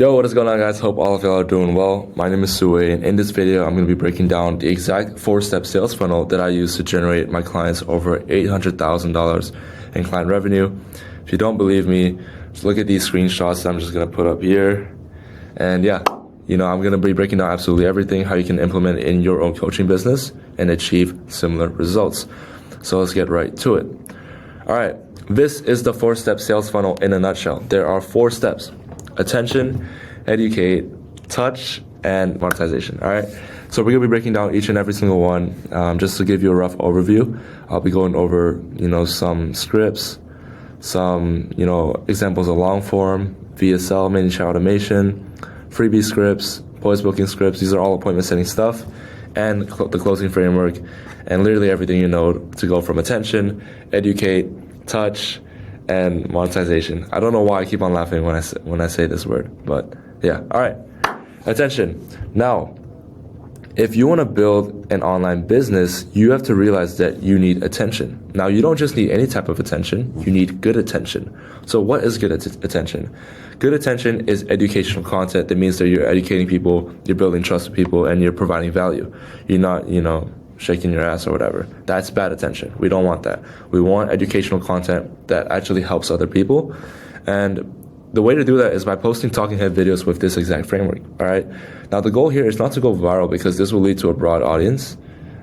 Yo, what is going on, guys? Hope all of y'all are doing well. My name is Sue, and in this video, I'm going to be breaking down the exact 4-step sales funnel that I use to generate my clients over $800,000 in client revenue. If you don't believe me, just look at these screenshots that I'm just going to put up here. And yeah, I'm going to be breaking down absolutely everything, how you can implement it in your own coaching business and achieve similar results. So let's get right to it. All right, this is the 4-step sales funnel in a nutshell. There are 4 steps: attention, educate, touch, and monetization. All right, so we're gonna be breaking down each and every single one. Just to give you a rough overview, I'll be going over some scripts, some examples of long form, VSL, mini chat automation, freebie scripts, post booking scripts. These are all appointment setting stuff, and the closing framework, and literally everything you know to go from attention, educate, touch, and monetization. I don't know why I keep on laughing when I say this word, but yeah. All right, attention. Now, if you want to build an online business, you have to realize that you need attention. Now, you don't just need any type of attention, you need good attention. So what is good attention? Good attention is educational content. That means that you're educating people, you're building trust with people, and you're providing value. You're not, shaking your ass or whatever. That's bad attention. We don't want that. We want educational content that actually helps other people. And the way to do that is by posting talking head videos with this exact framework. All right. Now, the goal here is not to go viral because this will lead to a broad audience.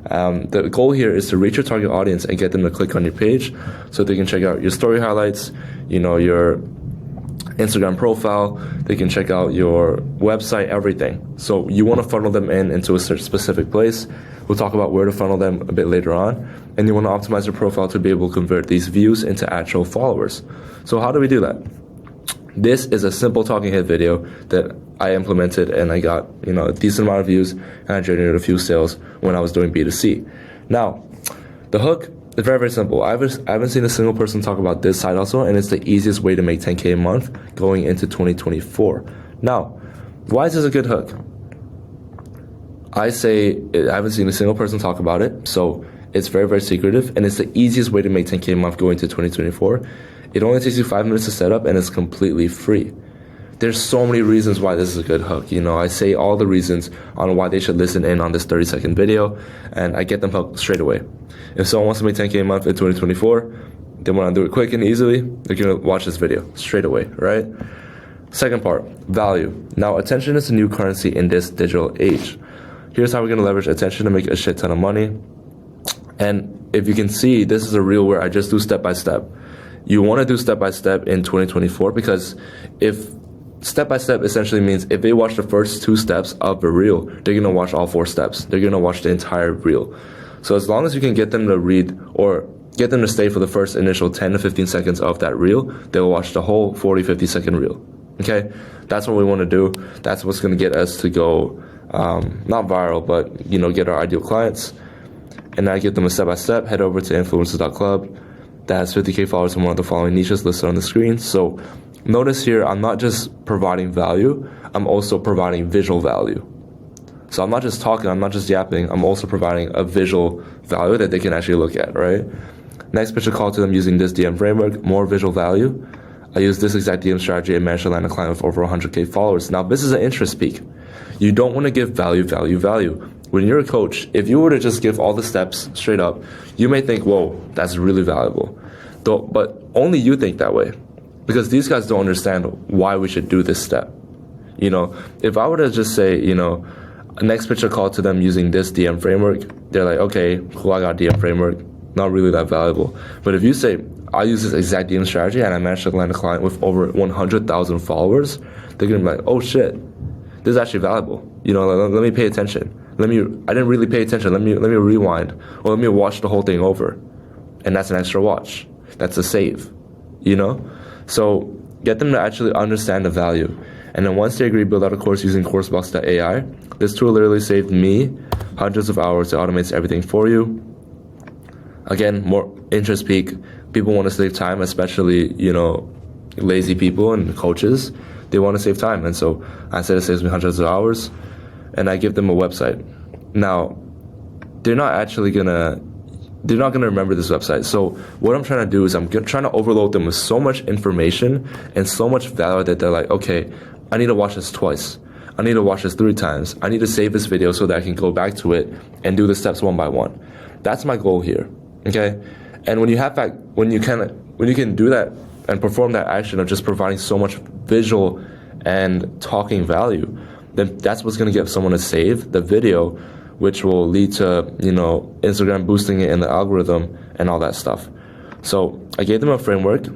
The goal here is to reach your target audience and get them to click on your page so they can check out your story highlights, your Instagram profile, they can check out your website, everything. So you want to funnel them into a specific place. We'll talk about where to funnel them a bit later on. And you want to optimize your profile to be able to convert these views into actual followers. So how do we do that? This is a simple talking head video that I implemented, and I got a decent amount of views, and I generated a few sales when I was doing B2C. Now, the hook is very, very simple. I haven't seen a single person talk about this side hustle, and it's the easiest way to make 10K a month going into 2024. Now, why is this a good hook? I say I haven't seen a single person talk about it, so it's very, very secretive, and it's the easiest way to make 10K a month going into 2024. It only takes you 5 minutes to set up, and it's completely free. There's so many reasons why this is a good hook. I say all the reasons on why they should listen in on this 30-second video, and I get them hooked straight away. If someone wants to make 10K a month in 2024, they want to do it quick and easily, they're going to watch this video straight away, right? Second part, value. Now, attention is a new currency in this digital age. Here's how we're going to leverage attention to make a shit ton of money. And if you can see, this is a reel where I just do step-by-step. You want to do step-by-step in 2024 because if step-by-step essentially means if they watch the first 2 steps of a reel, they're going to watch all 4 steps. They're going to watch the entire reel. So as long as you can get them to read or get them to stay for the first initial 10 to 15 seconds of that reel, they'll watch the whole 40, 50-second reel. Okay? That's what we want to do. That's what's going to get us to go, not viral, but, get our ideal clients. And I give them a step-by-step. Head over to influencers.club. That has 50K followers in one of the following niches listed on the screen. So notice here, I'm not just providing value, I'm also providing visual value. So I'm not just talking, I'm not just yapping, I'm also providing a visual value that they can actually look at, right? Next pitch a call to them using this DM framework, more visual value. I use this exact DM strategy and managed to land a client with over 100K followers. Now, this is an interest peak. You don't want to give value. When you're a coach, if you were to just give all the steps straight up, you may think, whoa, that's really valuable. But only you think that way because these guys don't understand why we should do this step. If I were to just say, next pitch a call to them using this DM framework, they're like, okay, cool, I got DM framework, not really that valuable. But if you say, I use this exact DM strategy and I managed to land a client with over 100,000 followers, they're going to be like, oh shit, this is actually valuable. Let me pay attention. I didn't really pay attention. Let me rewind or let me watch the whole thing over. And that's an extra watch. That's a save, So get them to actually understand the value. And then once they agree, build out a course using CourseBox.ai. This tool literally saved me hundreds of hours. It automates everything for you. Again, more interest peak. People want to save time, especially, lazy people and coaches. They want to save time. And so I said it saves me hundreds of hours. And I give them a website. Now, they're not going to remember this website. So what I'm trying to do is I'm trying to overload them with so much information and so much value that they're like, okay, I need to watch this twice. I need to watch this 3 times. I need to save this video so that I can go back to it and do the steps one by one. That's my goal here, okay? And when you have that, when you can do that and perform that action of just providing so much visual and talking value, then that's what's gonna get someone to save the video, which will lead to, you know, Instagram boosting it in the algorithm and all that stuff. So I gave them a framework.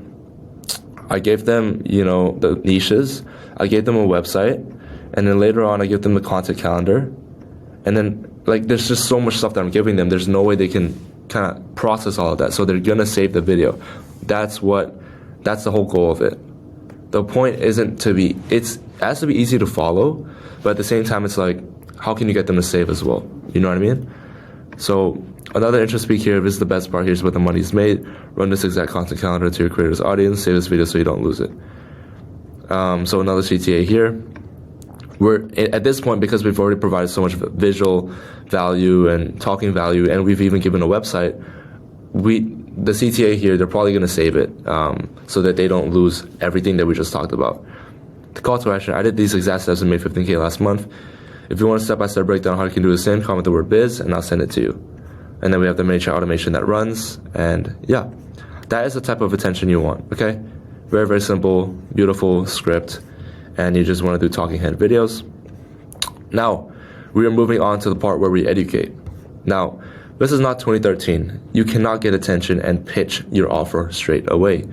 I gave them, you know, the niches. I gave them a website. And then later on, I give them the content calendar. And then, like, there's just so much stuff that I'm giving them. There's no way they can kind of process all of that. So they're going to save the video. That's the whole goal of it. The point isn't to be, it has to be easy to follow, but at the same time, it's like, how can you get them to save as well? You know what I mean? So another intro speak here, this is the best part, here's where the money's made. Run this exact content calendar to your creator's audience, save this video so you don't lose it. So another CTA here. We're at this point, because we've already provided so much visual value and talking value, and we've even given a website, the CTA here, they're probably going to save it so that they don't lose everything that we just talked about. The call to action, I did these exact steps and made 15K last month. If you want a step-by-step breakdown how you can do the same, comment the word biz and I'll send it to you. And then we have the miniature automation that runs, and yeah, that is the type of attention you want, okay? Very, very simple, beautiful script, and you just want to do talking head videos. Now, we are moving on to the part where we educate. Now, this is not 2013. You cannot get attention and pitch your offer straight away.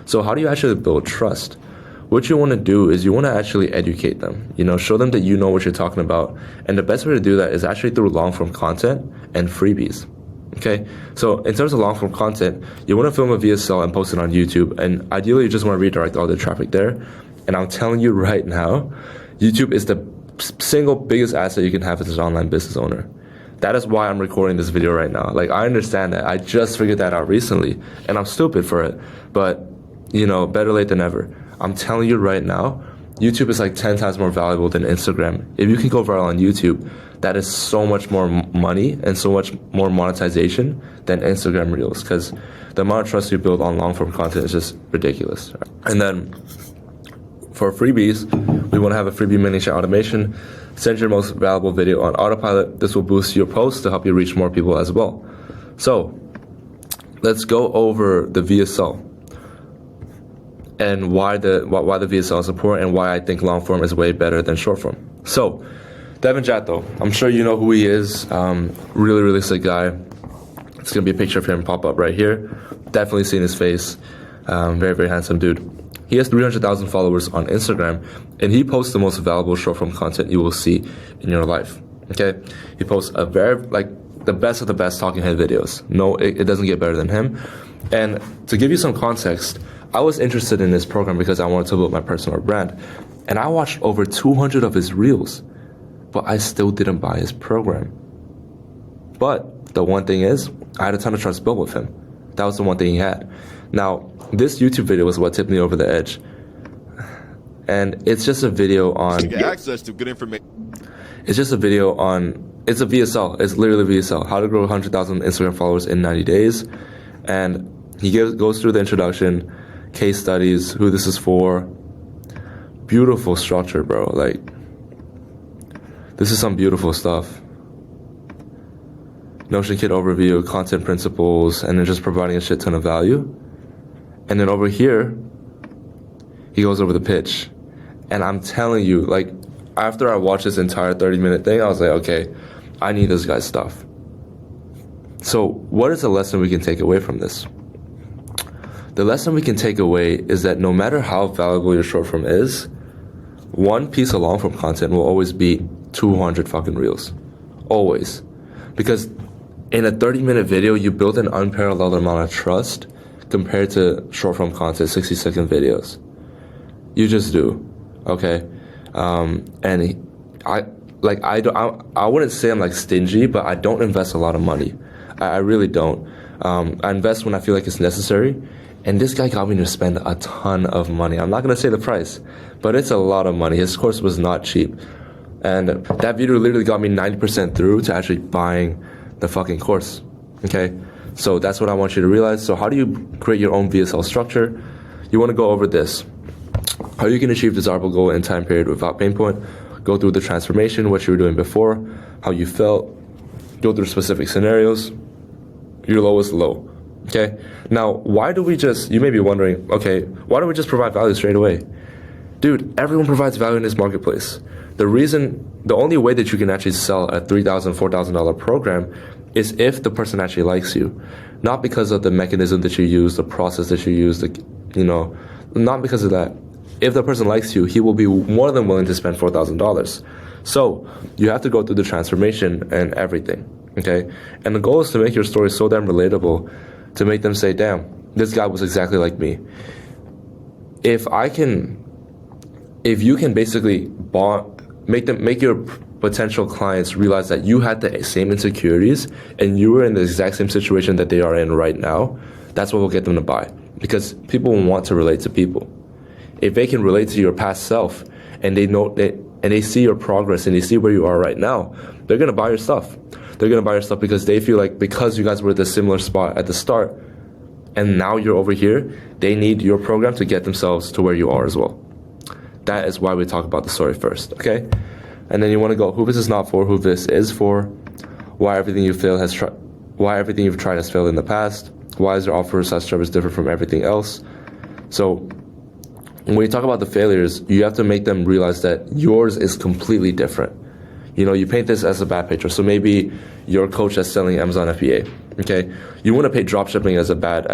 So how do you actually build trust? What you want to do is you want to actually educate them, you know, show them that you know what you're talking about. And the best way to do that is actually through long form content and freebies. Okay, so in terms of long form content, you want to film a VSL and post it on YouTube, and ideally you just want to redirect all the traffic there. And I'm telling you right now, YouTube is the single biggest asset you can have as an online business owner. That is why I'm recording this video right now. Like, I understand that. I just figured that out recently, and I'm stupid for it. But, you know, better late than never. I'm telling you right now, YouTube is like 10 times more valuable than Instagram. If you can go viral on YouTube, that is so much more money and so much more monetization than Instagram Reels, because the amount of trust you build on long form content is just ridiculous. And then for freebies, we want to have a freebie miniature automation. Send your most valuable video on autopilot. This will boost your posts to help you reach more people as well. So let's go over the VSL and why the VSL is important and why I think long form is way better than short form. So Devin Jatto, I'm sure you know who he is. Really, really sick guy. It's going to be a picture of him pop up right here. Definitely seen his face. Very, very handsome dude. He has 300,000 followers on Instagram, and he posts the most valuable short form content you will see in your life. Okay? He posts a very, like, the best of the best talking head videos. No, it doesn't get better than him. And to give you some context, I was interested in this program because I wanted to build my personal brand. And I watched over 200 of his reels, but I still didn't buy his program. But the one thing is, I had a ton of trust built with him. That was the one thing he had. Now, this YouTube video was what tipped me over the edge. And it's just a video on... get access to good information. It's just a video on... It's a VSL. It's literally VSL. How to grow 100,000 Instagram followers in 90 days. And he goes through the introduction, case studies, who this is for. Beautiful structure, bro. Like, this is some beautiful stuff. Notion Kit overview, content principles, and then just providing a shit ton of value. And then over here, he goes over the pitch. And I'm telling you, like, after I watched this entire 30-minute thing, I was like, okay, I need this guy's stuff. So what is the lesson we can take away from this? The lesson we can take away is that no matter how valuable your short form is, one piece of long form content will always beat 200 fucking reels. Always. Because in a 30-minute video, you build an unparalleled amount of trust compared to short form content, 60-second videos. You just do, okay? And I wouldn't say I'm like stingy, but I don't invest a lot of money. I really don't. I invest when I feel like it's necessary. And this guy got me to spend a ton of money. I'm not gonna say the price, but it's a lot of money. His course was not cheap. And that video literally got me 90% through to actually buying the fucking course, okay? So that's what I want you to realize. So how do you create your own VSL structure? You wanna go over this. how you can achieve desirable goal in time period without pain point. Go through the transformation, what you were doing before, how you felt, go through specific scenarios, your lowest low. Okay. Now, why do we you may be wondering, okay, why don't we just provide value straight away? Dude, everyone provides value in this marketplace. The only way that you can actually sell a $3,000, $4,000 program is if the person actually likes you. Not because of the mechanism that you use, the process that you use, not because of that. If the person likes you, he will be more than willing to spend $4,000. So you have to go through the transformation and everything, okay? And the goal is to make your story so damn relatable, to make them say, damn, this guy was exactly like me. If you can basically make your potential clients realize that you had the same insecurities and you were in the exact same situation that they are in right now, that's what will get them to buy. Because people want to relate to people. If they can relate to your past self and they see your progress and they see where you are right now, they're gonna buy your stuff. They're gonna buy your stuff because they feel like because you guys were at a similar spot at the start and now you're over here, they need your program to get themselves to where you are as well. That is why we talk about the story first, okay? And then you want to go who this is not for, who this is for, why everything you've tried has failed in the past, why is your offer slash service different from everything else. So when you talk about the failures, you have to make them realize that yours is completely different. You paint this as a bad picture. So maybe your coach that's selling Amazon FBA, okay? You want to paint dropshipping as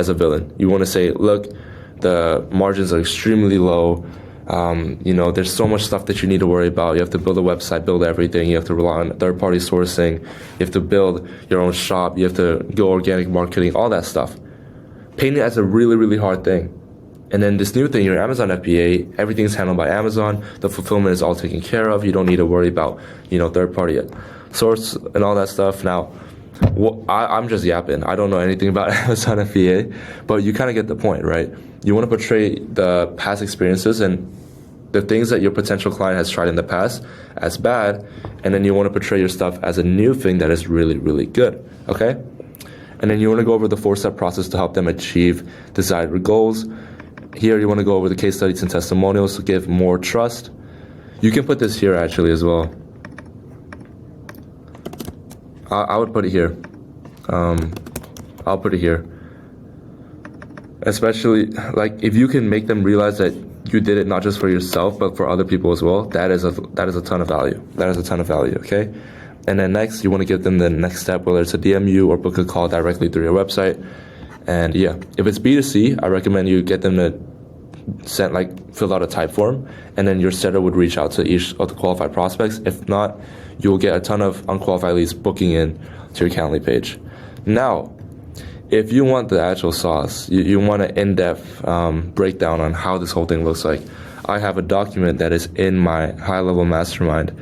a villain. You want to say, look, the margins are extremely low. There's so much stuff that you need to worry about. You have to build a website, build everything. You have to rely on third-party sourcing. You have to build your own shop. You have to go organic marketing, all that stuff. Paint it as a really, really hard thing. And then this new thing, your Amazon FBA, everything's handled by Amazon. The fulfillment is all taken care of. You don't need to worry about, third-party source and all that stuff. Now, I'm just yapping. I don't know anything about Amazon FBA, but you kind of get the point, right? You want to portray the past experiences and the things that your potential client has tried in the past as bad, and then you want to portray your stuff as a new thing that is really, really good, okay? And then you want to go over the 4-step process to help them achieve desired goals. Here, you want to go over the case studies and testimonials to give more trust. You can put this here actually as well. I would put it here. I'll put it here. Especially, like, if you can make them realize that you did it not just for yourself, but for other people as well, that is a ton of value. That is a ton of value, okay? And then next, you want to give them the next step, whether it's a DM you or book a call directly through your website. And yeah, if it's B2C, I recommend you get them to fill out a type form, and then your setter would reach out to each of the qualified prospects. If not, you will get a ton of unqualified leads booking in to your Calendly page. Now, if you want the actual sauce, you want an in-depth breakdown on how this whole thing looks like, I have a document that is in my high-level mastermind.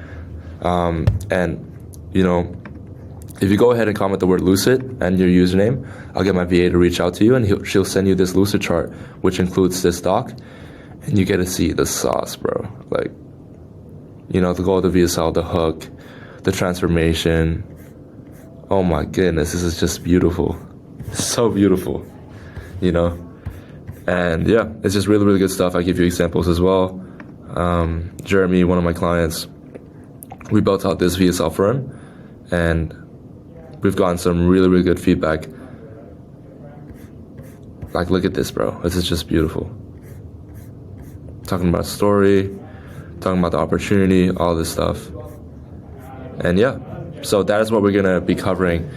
If you go ahead and comment the word LUCID and your username, I'll get my VA to reach out to you, and she'll send you this LUCID chart, which includes this doc, and you get to see the sauce, bro. Like, the goal of the VSL, the hook, the transformation. Oh my goodness, this is just beautiful. So beautiful, And yeah, it's just really, really good stuff. I give you examples as well. Jeremy, one of my clients, we built out this VSL for him, and we've gotten some really, really good feedback. Like, look at this, bro. This is just beautiful. Talking about story, talking about the opportunity, all this stuff. And yeah, so that is what we're going to be covering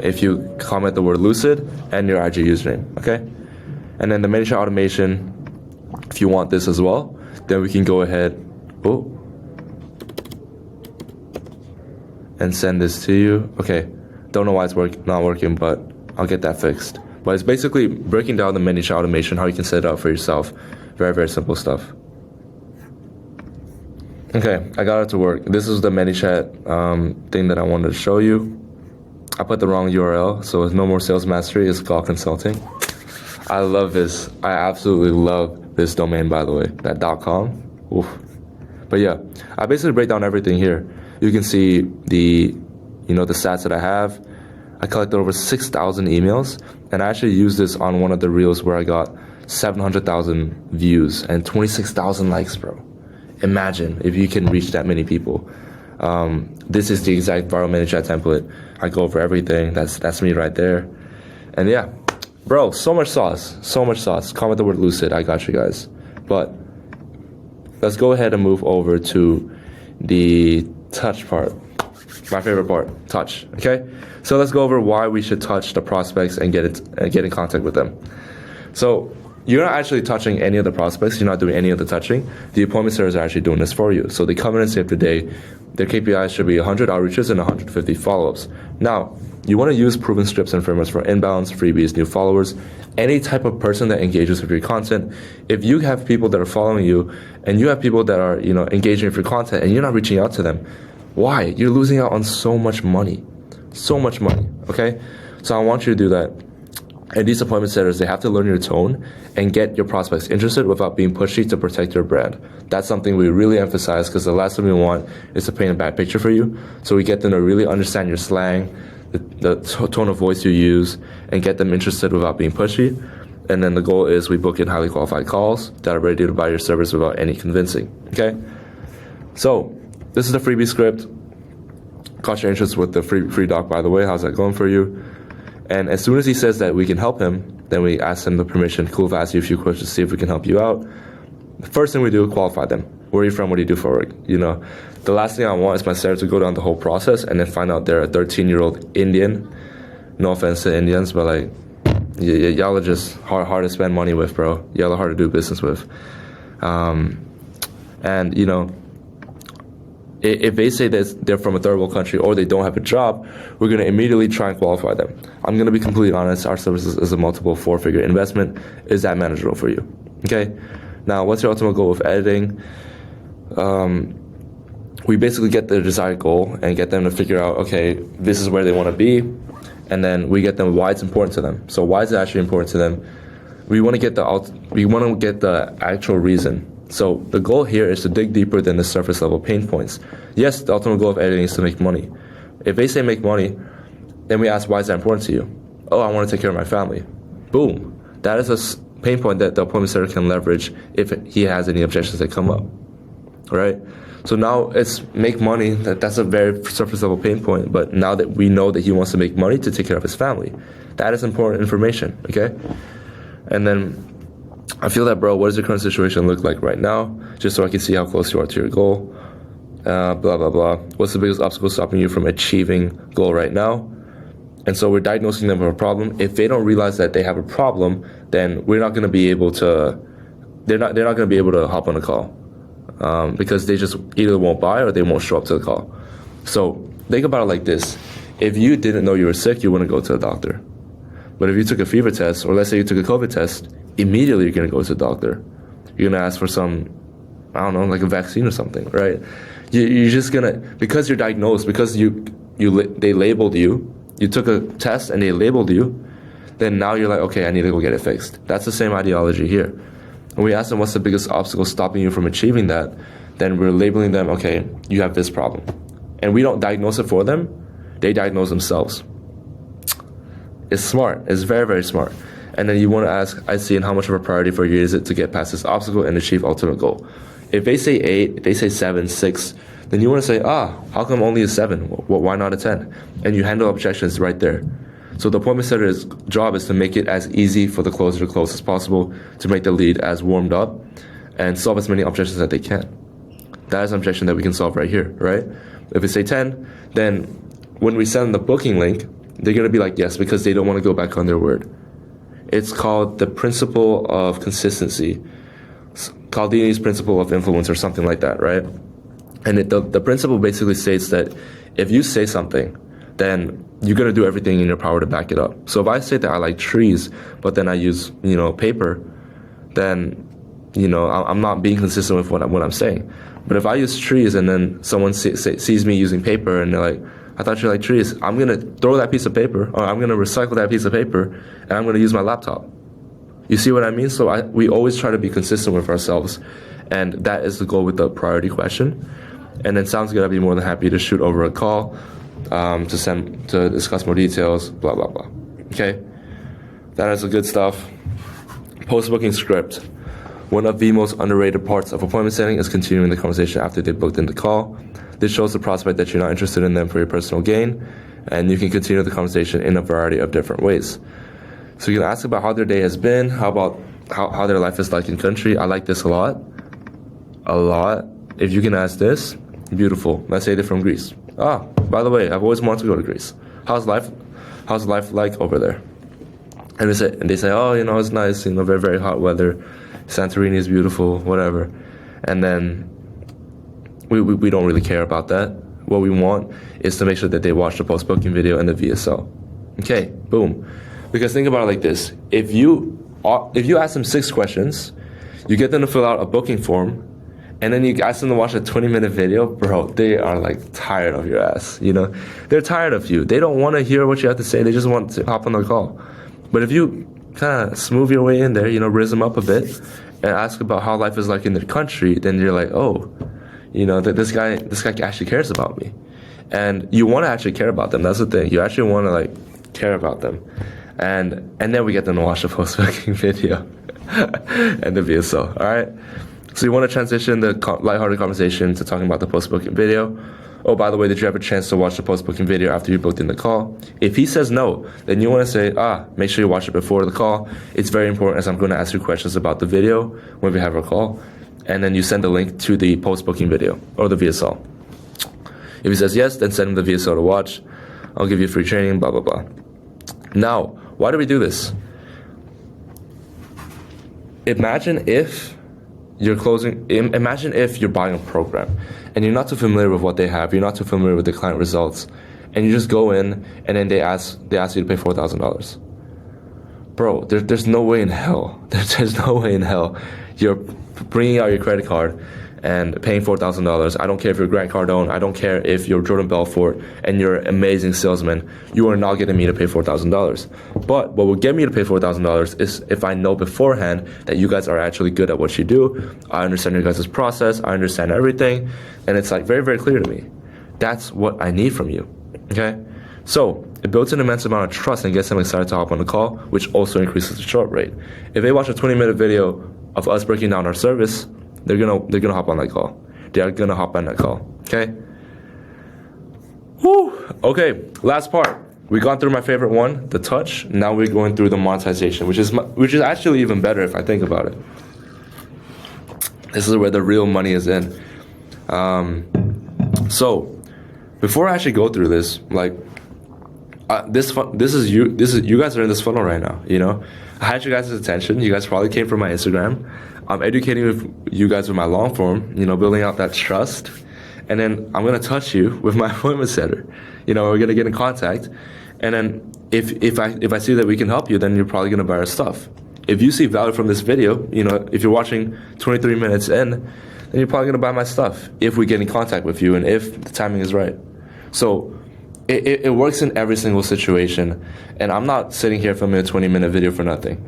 if you comment the word LUCID and your IG username, okay? And then the ManyChat automation, if you want this as well, then we can go ahead and send this to you. Okay, don't know why it's not working, but I'll get that fixed. But it's basically breaking down the ManyChat automation, how you can set it up for yourself. Very, very simple stuff. Okay, I got it to work. This is the ManyChat thing that I wanted to show you. I put the wrong URL, so it's no more sales mastery, it's Goh Consulting. I love this. I absolutely love this domain, by the way, that .com. Oof. But yeah, I basically break down everything here. You can see the stats that I have. I collected over 6,000 emails, and I actually used this on one of the reels where I got 700,000 views and 26,000 likes, bro. Imagine if you can reach that many people. This is the exact viral mini chat template. I go over everything. That's me right there. And yeah, bro, so much sauce. Comment the word lucid. I got you guys. But let's go ahead and move over to the touch part. My favorite part, touch. Okay, so let's go over why we should touch the prospects and get in contact with them. So you're not actually touching any of the prospects. You're not doing any of the touching. The appointment setters are actually doing this for you. So they come in and save the day. Their KPIs should be 100 outreaches and 150 follow-ups. Now, you want to use proven scripts and frameworks for inbounds, freebies, new followers, any type of person that engages with your content. If you have people that are following you and you have people that are, engaging with your content and you're not reaching out to them, why? You're losing out on so much money. Okay? So I want you to do that. And these appointment setters, they have to learn your tone and get your prospects interested without being pushy to protect your brand. That's something we really emphasize because the last thing we want is to paint a bad picture for you. So we get them to really understand your slang, the tone of voice you use, and get them interested without being pushy. And then the goal is we book in highly qualified calls that are ready to buy your service without any convincing. Okay? So this is the freebie script. Caught your interest with the free doc, by the way. How's that going for you? And as soon as he says that we can help him, then we ask him the permission. Cool if I ask you a few questions to see if we can help you out. The first thing we do is qualify them. Where are you from? What do you do for work? The last thing I want is my seller to go down the whole process and then find out they're a 13-year-old Indian. No offense to Indians, but like, y'all are just hard to spend money with, bro. Y'all are hard to do business with. If they say that they're from a third world country or they don't have a job, we're going to immediately try and qualify them. I'm going to be completely honest. Our services is a multiple 4-figure investment. Is that manageable for you? Okay. Now, what's your ultimate goal with editing? We basically get their desired goal and get them to figure out, okay, this is where they want to be. And then we get them why it's important to them. So why is it actually important to them? We want to get the actual reason. So the goal here is to dig deeper than the surface level pain points. Yes, the ultimate goal of editing is to make money. If they say make money, then we ask, why is that important to you? Oh, I want to take care of my family. Boom. That is a pain point that the appointment setter can leverage if he has any objections that come up. Right? So now it's make money. That's a very surface level pain point. But now that we know that he wants to make money to take care of his family, that is important information. Okay? And then I feel that, bro, what does your current situation look like right now? Just so I can see how close you are to your goal. Blah, blah, blah. What's the biggest obstacle stopping you from achieving goal right now? And so we're diagnosing them with a problem. If they don't realize that they have a problem, then we're not going to be able to, they're not going to be able to hop on a call. Because they just either won't buy or they won't show up to the call. So think about it like this. If you didn't know you were sick, you wouldn't go to a doctor. But if you took a fever test, or let's say you took a COVID test, immediately you're going to go to the doctor. You're going to ask for some, I don't know, like a vaccine or something, right? You're just going to, because you're diagnosed, because they labeled you, you took a test and they labeled you, then now you're like, okay, I need to go get it fixed. That's the same ideology here. When we ask them what's the biggest obstacle stopping you from achieving that, then we're labeling them, okay, you have this problem. And we don't diagnose it for them, they diagnose themselves. It's smart, it's very, very smart. And then you want to ask, I see, and how much of a priority for you is it to get past this obstacle and achieve ultimate goal? If they say 8, if they say 7, 6, then you want to say, how come only a 7? Why not a 10? And you handle objections right there. So the appointment setter's job is to make it as easy for the closer to close as possible, to make the lead as warmed up, and solve as many objections that they can. That is an objection that we can solve right here, right? If it's say 10, then when we send the booking link, they're going to be like, yes, because they don't want to go back on their word. It's called the principle of consistency. Caldini's principle of influence or something like that, right? And the principle basically states that if you say something, then you're going to do everything in your power to back it up. So if I say that I like trees, but then I use, paper, then, I'm not being consistent with what I'm saying. But if I use trees and then someone sees me using paper and they're like, I thought you liked trees, I'm going to throw that piece of paper, or I'm going to recycle that piece of paper, and I'm going to use my laptop. You see what I mean? So we always try to be consistent with ourselves, and that is the goal with the priority question. And then sounds good, I'd be more than happy to shoot over a call to discuss more details, blah, blah, blah. Okay? That is the good stuff. Post-booking script. One of the most underrated parts of appointment setting is continuing the conversation after they booked in the call. This shows the prospect that you're not interested in them for your personal gain, and you can continue the conversation in a variety of different ways. So you can ask about how their day has been, how about how their life is like in country. I like this a lot. A lot. If you can ask this, beautiful. Let's say they're from Greece. By the way, I've always wanted to go to Greece. How's life like over there? And they say, oh, it's nice, very, very hot weather. Santorini is beautiful, whatever. And then we don't really care about that. What we want is to make sure that they watch the post-booking video and the VSL. Okay, boom. Because think about it like this. If you ask them 6 questions, you get them to fill out a booking form, and then you ask them to watch a 20-minute video, bro, they are like tired of your ass, They're tired of you. They don't want to hear what you have to say. They just want to hop on the call. But if you kind of smooth your way in there, riz them up a bit, and ask about how life is like in their country, then you're like, oh, this guy actually cares about me. And you want to actually care about them. That's the thing. You actually want to care about them. And then we get them to watch the post-booking video and the VSL, all right? So you want to transition the lighthearted conversation to talking about the post-booking video. Oh, by the way, did you have a chance to watch the post-booking video after you booked in the call? If he says no, then you want to say, make sure you watch it before the call. It's very important, as I'm going to ask you questions about the video when we have our call. And then you send the link to the post-booking video or the VSL. If he says yes, then send him the VSL to watch. I'll give you free training, blah, blah, blah. Now, why do we do this? Imagine if you're buying a program and you're not too familiar with what they have, you're not too familiar with the client results, and you just go in and then they ask you to pay $4,000. Bro, there's no way in hell. There's no way in hell you're bringing out your credit card and paying $4,000. I don't care if you're Grant Cardone. I don't care if you're Jordan Belfort and you're an amazing salesman. You are not getting me to pay $4,000. But what will get me to pay $4,000 is if I know beforehand that you guys are actually good at what you do. I understand your guys' process. I understand everything. And it's very, very clear to me. That's what I need from you. Okay? So it builds an immense amount of trust and gets them excited to hop on the call, which also increases the short rate. If they watch a 20-minute video of us breaking down our service, they're gonna hop on that call. They are gonna hop on that call. Okay. Woo. Okay. Last part. We've gone through my favorite one, the touch. Now we're going through the monetization, which is actually even better if I think about it. This is where the real money is in. So before I actually go through this, this is you guys are in this funnel right now. I had your guys' attention. You guys probably came from my Instagram. I'm educating you guys with my long form, building out that trust. And then I'm going to touch you with my appointment setter. We're going to get in contact. And then if I see that we can help you, then you're probably going to buy our stuff. If you see value from this video, if you're watching 23 minutes in, then you're probably going to buy my stuff if we get in contact with you and if the timing is right. So it works in every single situation. And I'm not sitting here filming a 20-minute video for nothing.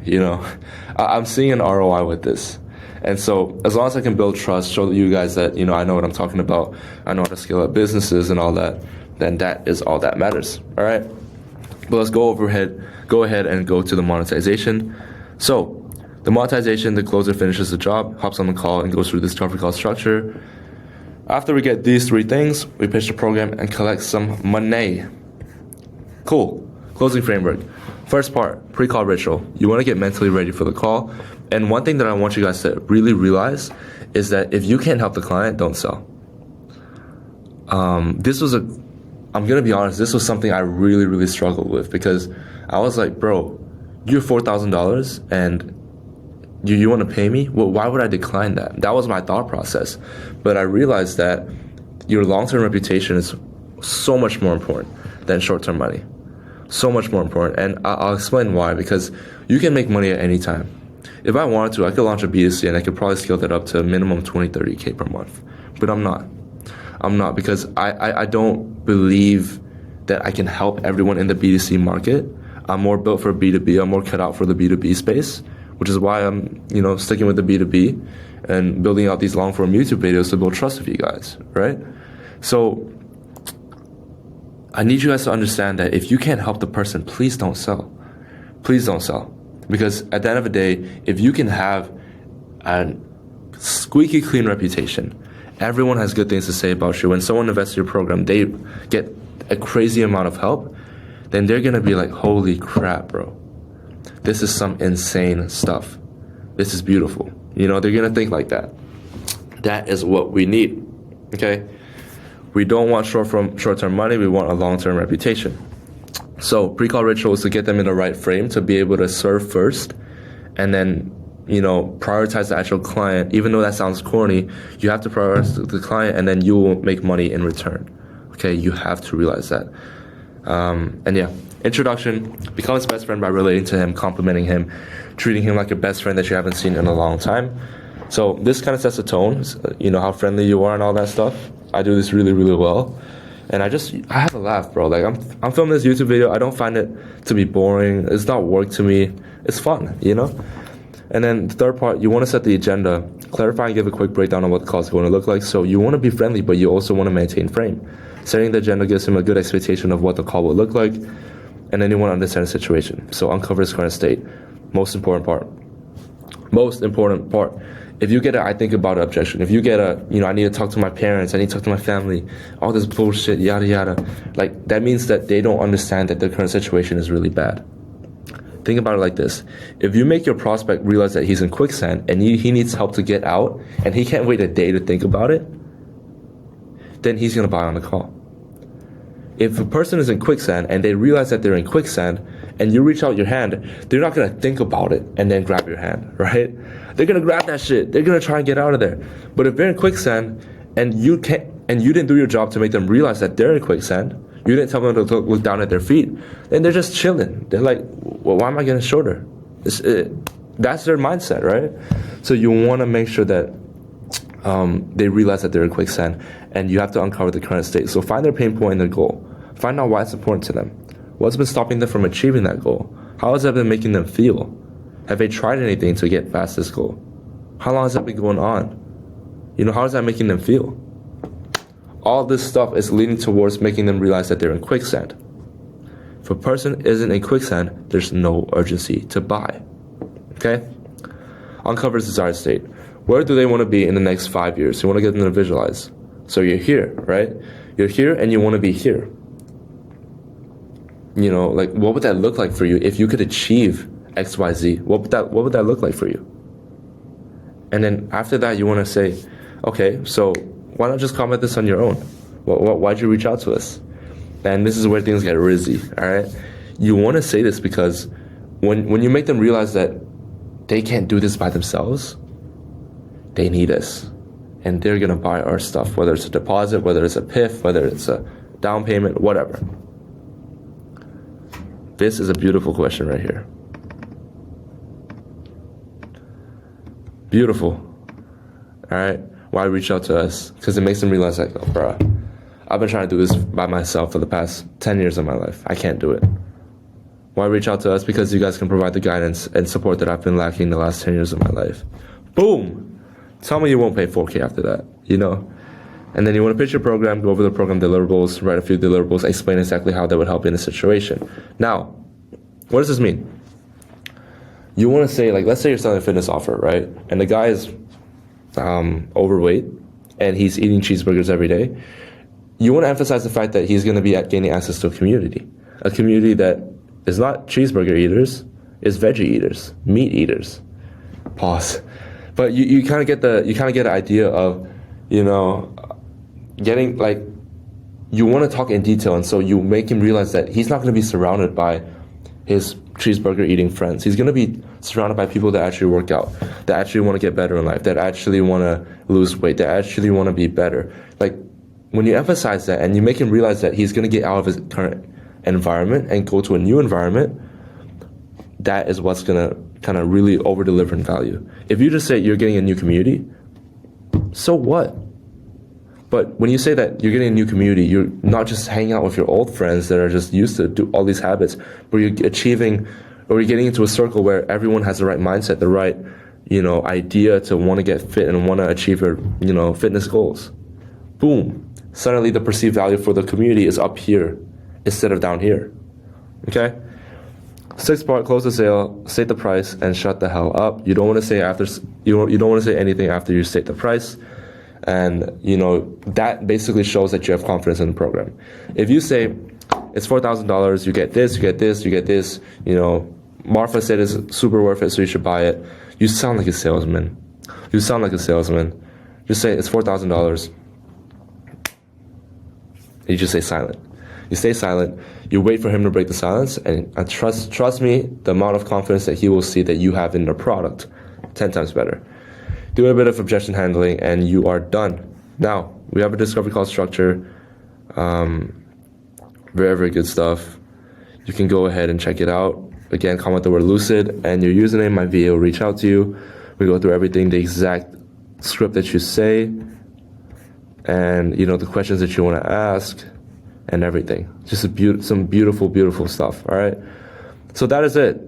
I'm seeing an ROI with this. And so as long as I can build trust, show you guys that, I know what I'm talking about, I know how to scale up businesses and all that, then that is all that matters. All right. But let's go ahead and go to the monetization. So the monetization, the closer finishes the job, hops on the call and goes through this discovery call structure. After we get these 3 things, we pitch the program and collect some money. Cool. Closing framework. First part, pre-call ritual. You want to get mentally ready for the call. And one thing that I want you guys to really realize is that if you can't help the client, don't sell. I'm going to be honest, this was something I really, really struggled with because I was like, bro, you're $4,000 and you want to pay me? Well, why would I decline that? That was my thought process. But I realized that your long-term reputation is so much more important than short-term money. So much more important. And I'll explain why, because you can make money at any time. If I wanted to, I could launch a B2C and I could probably scale that up to a minimum 20, 30K per month. But I'm not. I'm not because I don't believe that I can help everyone in the B2C market. I'm more built for B2B. I'm more cut out for the B2B space, which is why I'm, sticking with the B2B and building out these long-form YouTube videos to build trust with you guys, right? So I need you guys to understand that if you can't help the person, please don't sell. Please don't sell. Because at the end of the day, if you can have a squeaky clean reputation, everyone has good things to say about you. When someone invests in your program, they get a crazy amount of help, then they're gonna be like, holy crap, bro. This is some insane stuff. This is beautiful. You know, they're gonna think like that. That is what we need, okay? We don't want short-term money, we want a long-term reputation. So pre-call ritual is to get them in the right frame to be able to serve first and then, you know, prioritize the actual client. Even though that sounds corny, you have to prioritize the client and then you will make money in return. Okay, you have to realize that. And yeah, introduction, become his best friend by relating to him, complimenting him, treating him like a best friend that you haven't seen in a long time. So this kind of sets a tone, you know, how friendly you are and all that stuff. I do this really, really well. And I have a laugh, bro. Like I'm filming this YouTube video. I don't find it to be boring. It's not work to me. It's fun, you know? And then the third part, you want to set the agenda, clarify and give a quick breakdown on what the call is going to look like. So you want to be friendly, but you also want to maintain frame. Setting the agenda gives him a good expectation of what the call will look like. And then you want to understand the situation. So uncover his current state. Most important part. If you get a, I think about it objection, if you get a, you know, I need to talk to my parents, I need to talk to my family, all this bullshit, yada, yada. Like, that means that they don't understand that their current situation is really bad. Think about it like this. If you make your prospect realize that he's in quicksand and he needs help to get out and he can't wait a day to think about it, then he's going to buy on the call. If a person is in quicksand and they realize that they're in quicksand and you reach out your hand, they're not going to think about it and then grab your hand, right? They're going to grab that shit. They're going to try and get out of there. But if they're in quicksand and you didn't do your job to make them realize that they're in quicksand, you didn't tell them to look down at their feet, then they're just chilling. They're like, well, why am I getting shorter? That's their mindset, right? So you want to make sure that they realize that they're in quicksand, and you have to uncover the current state. So find their pain point and their goal. Find out why it's important to them. What's been stopping them from achieving that goal? How has that been making them feel? Have they tried anything to get past this goal? How long has that been going on? You know, how is that making them feel? All this stuff is leading towards making them realize that they're in quicksand. If a person isn't in quicksand, there's no urgency to buy. Okay? Uncover his desired state. Where do they want to be in the next 5 years? You want to get them to visualize. So you're here, right? You're here and you want to be here. You know, like, what would that look like for you if you could achieve X, Y, Z? What would that look like for you? And then after that, you want to say, okay, so why not just comment this on your own? Why'd you reach out to us? And this is where things get risky, all right? You want to say this because when you make them realize that they can't do this by themselves, they need us. And they're going to buy our stuff, whether it's a deposit, whether it's a PIF, whether it's a down payment, whatever. This is a beautiful question right here. Beautiful. All right? Why reach out to us? Because it makes them realize, like, oh, bro, I've been trying to do this by myself for the past 10 years of my life. I can't do it. Why reach out to us? Because you guys can provide the guidance and support that I've been lacking the last 10 years of my life. Boom! Tell me you won't pay $4K after that, you know? And then you want to pitch your program, go over the program deliverables, write a few deliverables, explain exactly how that would help you in a situation. Now, what does this mean? You want to say, like, let's say you're selling a fitness offer, right? And the guy is overweight and he's eating cheeseburgers every day. You want to emphasize the fact that he's going to be gaining access to a community that is not cheeseburger eaters, is veggie eaters, meat eaters. Pause. But you kind of get an idea of, you know, getting, like, you want to talk in detail, and so you make him realize that he's not going to be surrounded by his cheeseburger eating friends. He's going to be surrounded by people that actually work out, that actually want to get better in life, that actually want to lose weight, that actually want to be better. Like, when you emphasize that and you make him realize that he's going to get out of his current environment and go to a new environment, that is what's going to kind of really over-deliver in value. If you just say you're getting a new community, so what? But when you say that you're getting a new community, you're not just hanging out with your old friends that are just used to do all these habits, but you're achieving, or you're getting into a circle where everyone has the right mindset, the right, you know, idea to want to get fit and want to achieve their, you know, fitness goals. Boom. Suddenly the perceived value for the community is up here instead of down here. Okay? Sixth part, close the sale, state the price, and shut the hell up. You don't want to say you don't want to say anything after you state the price, and that basically shows that you have confidence in the program. If you say it's $4,000, you get this, you get this, you get this. Martha said it's super worth it, so you should buy it. You sound like a salesman. You sound like a salesman. Just say it's $4,000. You just stay silent. You stay silent. You wait for him to break the silence, and trust me, the amount of confidence that he will see that you have in the product, 10 times better. Do a bit of objection handling, and you are done. Now, we have a discovery call structure. Very, very good stuff. You can go ahead and check it out. Again, comment the word LUCID and your username. My VA will reach out to you. We go through everything, the exact script that you say, and the questions that you want to ask, and everything. Just some beautiful, beautiful stuff. All right. So that is it.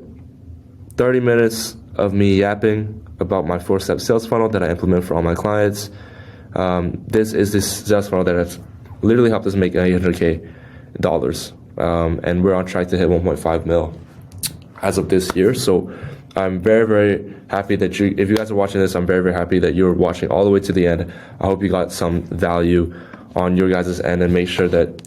30 minutes of me yapping about my 4-step sales funnel that I implement for all my clients. This is this sales funnel that has literally helped us make $800K, and we're on track to hit 1.5 mil as of this year. So I'm very, very happy that if you guys are watching this, I'm very, very happy that you're watching all the way to the end. I hope you got some value on your guys' end, and make sure that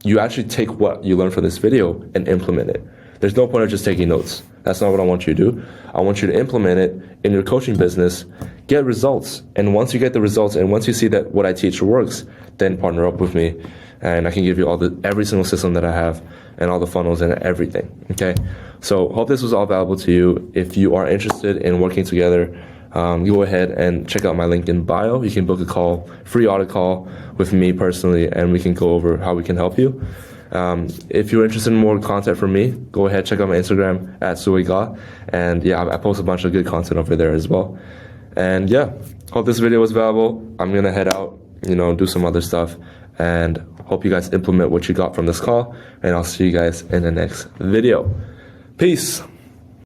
you actually take what you learned from this video and implement it. There's no point of just taking notes. That's not what I want you to do. I want you to implement it in your coaching business, get results, and once you get the results, and once you see that what I teach works, then partner up with me, and I can give you every single system that I have, and all the funnels and everything. Okay, so hope this was all valuable to you. If you are interested in working together, go ahead and check out my LinkedIn bio. You can book a call, free audit call with me personally, and we can go over how we can help you. If you're interested in more content from me, go ahead, check out my Instagram at Goh, and I post a bunch of good content over there as well. And hope this video was valuable. I'm gonna head out, do some other stuff, and hope you guys implement what you got from this call, and I'll see you guys in the next video. Peace.